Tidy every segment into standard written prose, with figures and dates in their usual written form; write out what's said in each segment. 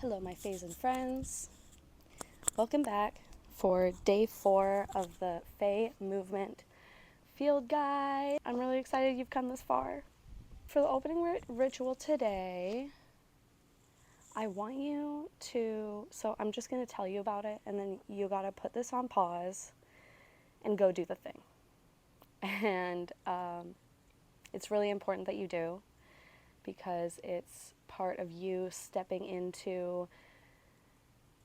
Hello, my faes and friends. Welcome back for day 4 of the Fae Movement Field Guide. I'm really excited you've come this far. For the opening ritual today, I want you to, so I'm just going to tell you about it, and then you got to put this on pause and go do the thing. And it's really important that you do, because it's part of you stepping into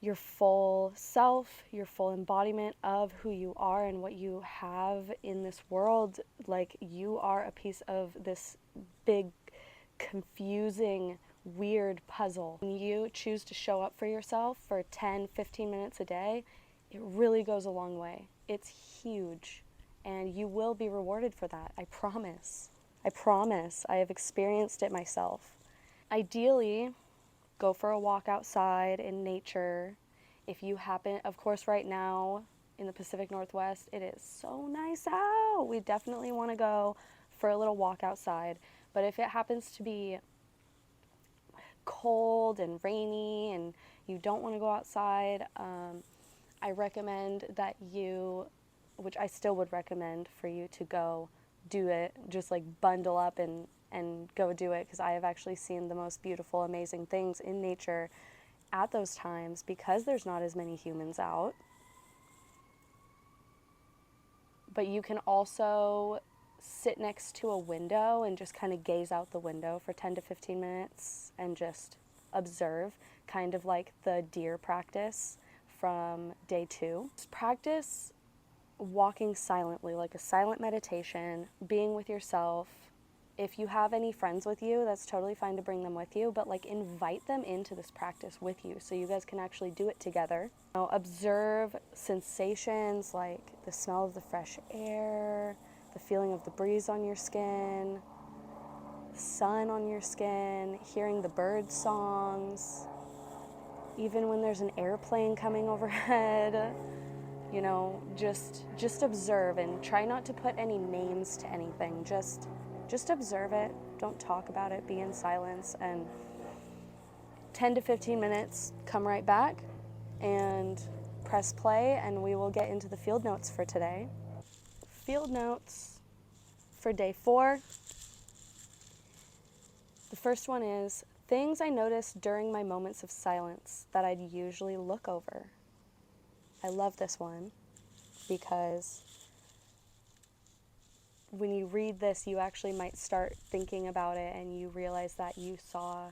your full self, your full embodiment of who you are and what you have in this world. Like, you are a piece of this big, confusing, weird puzzle. When you choose to show up for yourself for 10, 15 minutes a day, it really goes a long way. It's huge, and you will be rewarded for that. I promise. I promise. I have experienced it myself. Ideally, go for a walk outside in nature. If you happen, of course, right now in the Pacific Northwest, it is so nice out. We definitely want to go for a little walk outside. But if it happens to be cold and rainy and you don't want to go outside, I recommend that you, which I still would recommend for you to go do it, just like bundle up and go do it, because I have actually seen the most beautiful, amazing things in nature at those times because there's not as many humans out. But you can also sit next to a window and just kind of gaze out the window for 10 to 15 minutes and just observe, kind of like the deer practice from day 2. Just practice walking silently, like a silent meditation, being with yourself. If you have any friends with you, that's totally fine to bring them with you, but like invite them into this practice with you so you guys can actually do it together. Now, observe sensations like the smell of the fresh air, the feeling of the breeze on your skin, the sun on your skin, hearing the bird songs, even when there's an airplane coming overhead. You know, just observe and try not to put any names to anything. Just observe it. Don't talk about it. Be in silence. And 10 to 15 minutes, come right back and press play, and we will get into the field notes for today. Field notes for day 4. The first one is things I noticed during my moments of silence that I'd usually look over. I love this one because when you read this, you actually might start thinking about it, and you realize that you saw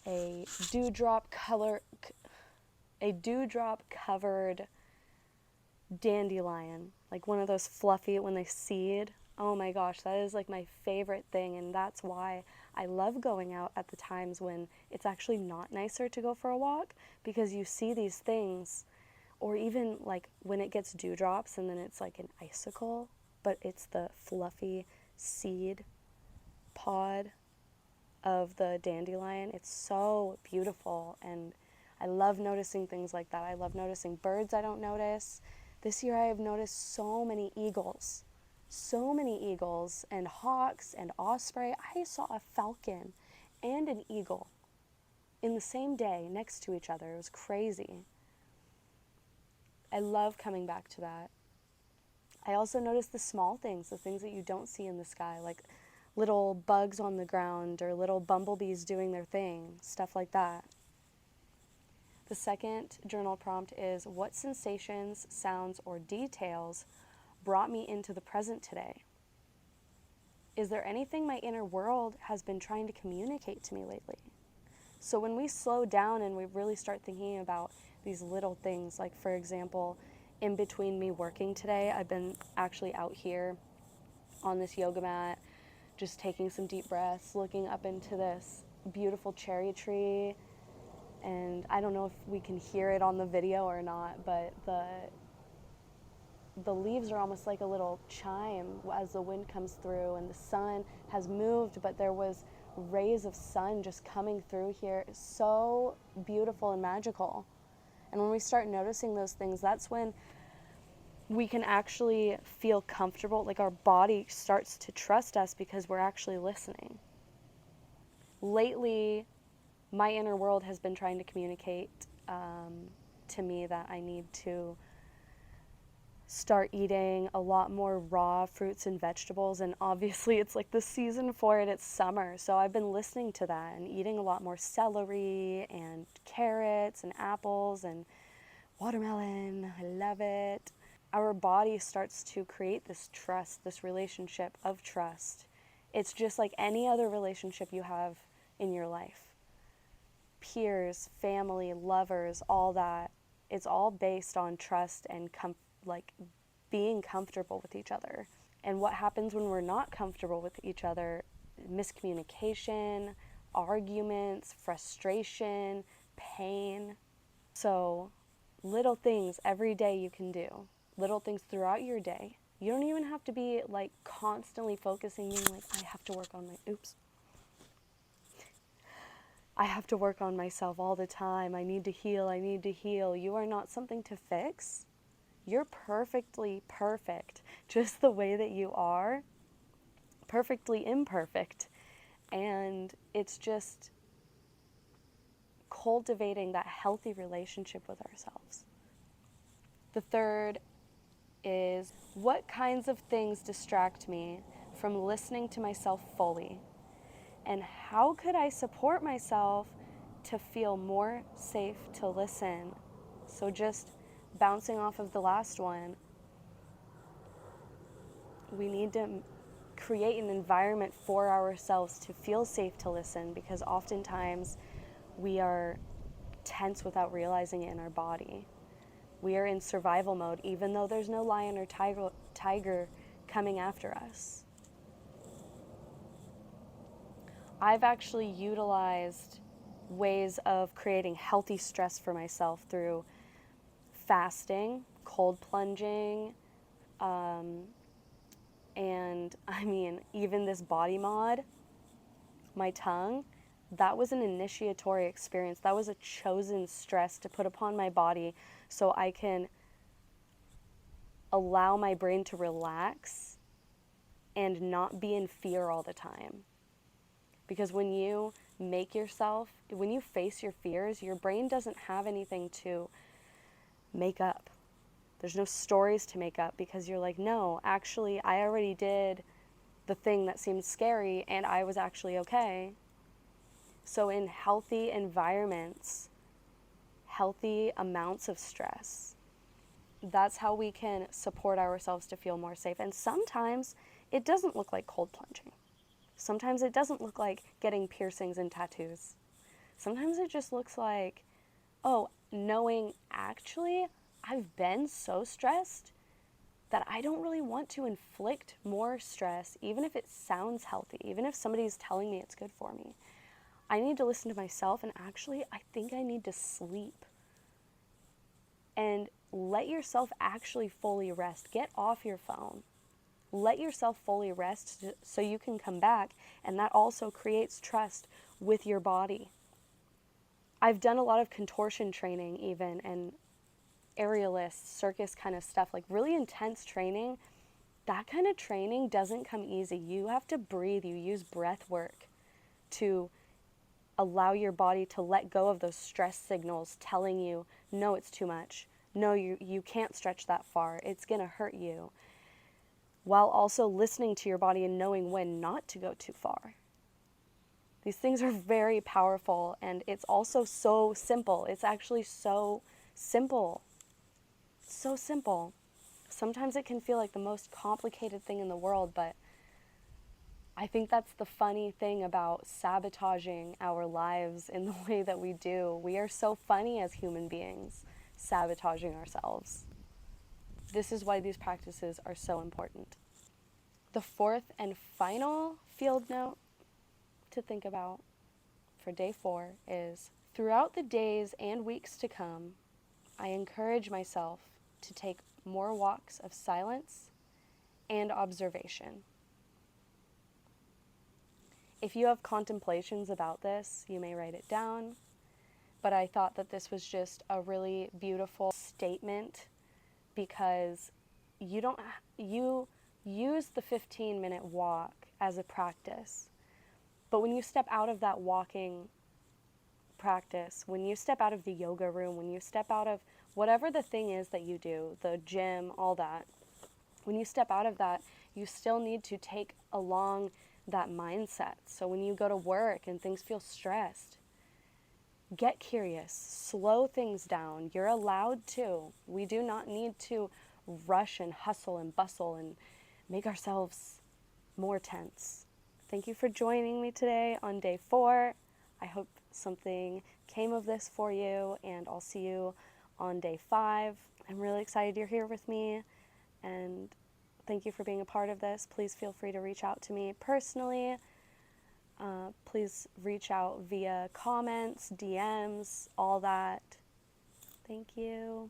a dewdrop covered dandelion, like one of those fluffy when they seed. Oh my gosh, that is like my favorite thing, and that's why I love going out at the times when it's actually not nicer to go for a walk, because you see these things. Or even like when it gets dewdrops and then it's like an icicle, but it's the fluffy seed pod of the dandelion. It's so beautiful, and I love noticing things like that. I love noticing birds I don't notice. This year I have noticed so many eagles and hawks and osprey. I saw a falcon and an eagle in the same day next to each other. It was crazy. I love coming back to that. I also notice the small things, the things that you don't see in the sky, like little bugs on the ground or little bumblebees doing their thing, stuff like that. The second journal prompt is, what sensations, sounds, or details brought me into the present today? Is there anything my inner world has been trying to communicate to me lately? So when we slow down and we really start thinking about these little things, like for example, in between me working today, I've been actually out here on this yoga mat, just taking some deep breaths, looking up into this beautiful cherry tree. And I don't know if we can hear it on the video or not, but the leaves are almost like a little chime as the wind comes through, and the sun has moved, but there was rays of sun just coming through here. It's so beautiful and magical. And when we start noticing those things, that's when we can actually feel comfortable, like our body starts to trust us because we're actually listening. Lately, my inner world has been trying to communicate to me that I need to start eating a lot more raw fruits and vegetables, and obviously it's like the season for it, it's summer, so I've been listening to that and eating a lot more celery and carrots and apples and watermelon. I love it. Our body starts to create this trust, this relationship of trust. It's just like any other relationship you have in your life. Peers, family, lovers, all that. It's all based on trust and being comfortable with each other. And what happens when we're not comfortable with each other? Miscommunication, arguments, frustration, pain. So little things every day you can do. Little things throughout your day. You don't even have to be like constantly focusing, being like, I have to work on I have to work on myself all the time. I need to heal. I need to heal. You are not something to fix. You're perfectly perfect, just the way that you are, perfectly imperfect. And it's just cultivating that healthy relationship with ourselves. The third is, what kinds of things distract me from listening to myself fully? And how could I support myself to feel more safe to listen? So just bouncing off of the last one, we need to create an environment for ourselves to feel safe to listen, because oftentimes we are tense without realizing it in our body. We are in survival mode, even though there's no lion or tiger coming after us. I've actually utilized ways of creating healthy stress for myself through fasting, cold plunging, and I mean, even this body mod, my tongue, that was an initiatory experience. That was a chosen stress to put upon my body so I can allow my brain to relax and not be in fear all the time. Because when you face your fears, your brain doesn't have anything to make up. There's no stories to make up, because you're like, no, actually, I already did the thing that seemed scary and I was actually okay. So in healthy environments, healthy amounts of stress, that's how we can support ourselves to feel more safe. And sometimes it doesn't look like cold plunging. Sometimes it doesn't look like getting piercings and tattoos. Sometimes it just looks like, knowing actually I've been so stressed that I don't really want to inflict more stress, even if it sounds healthy, even if somebody's telling me it's good for me. I need to listen to myself, and actually I think I need to sleep. And let yourself actually fully rest. Get off your phone. Let yourself fully rest so you can come back, and that also creates trust with your body. I've done a lot of contortion training even, and aerialist, circus kind of stuff, like really intense training. That kind of training doesn't come easy. You have to breathe. You use breath work to allow your body to let go of those stress signals telling you, no, it's too much. No, you can't stretch that far. It's going to hurt you. While also listening to your body and knowing when not to go too far. These things are very powerful, and it's also so simple. It's actually so simple. So simple. Sometimes it can feel like the most complicated thing in the world, but I think that's the funny thing about sabotaging our lives in the way that we do. We are so funny as human beings, sabotaging ourselves. This is why these practices are so important. The fourth and final field note to think about for day 4 is, throughout the days and weeks to come, I encourage myself to take more walks of silence and observation. If you have contemplations about this, you may write it down, but I thought that this was just a really beautiful statement, because you use the 15-minute walk as a practice, but when you step out of that walking practice, when you step out of the yoga room, when you step out of whatever the thing is that you do, the gym, all that, when you step out of that, you still need to take along that mindset. So when you go to work and things feel stressed, get curious, slow things down. You're allowed to. We do not need to rush and hustle and bustle and make ourselves more tense. Thank you for joining me today on day 4. I hope something came of this for you, and I'll see you on day 5. I'm really excited you're here with me, and thank you for being a part of this. Please feel free to reach out to me personally. Please reach out via comments, DMs, all that. Thank you.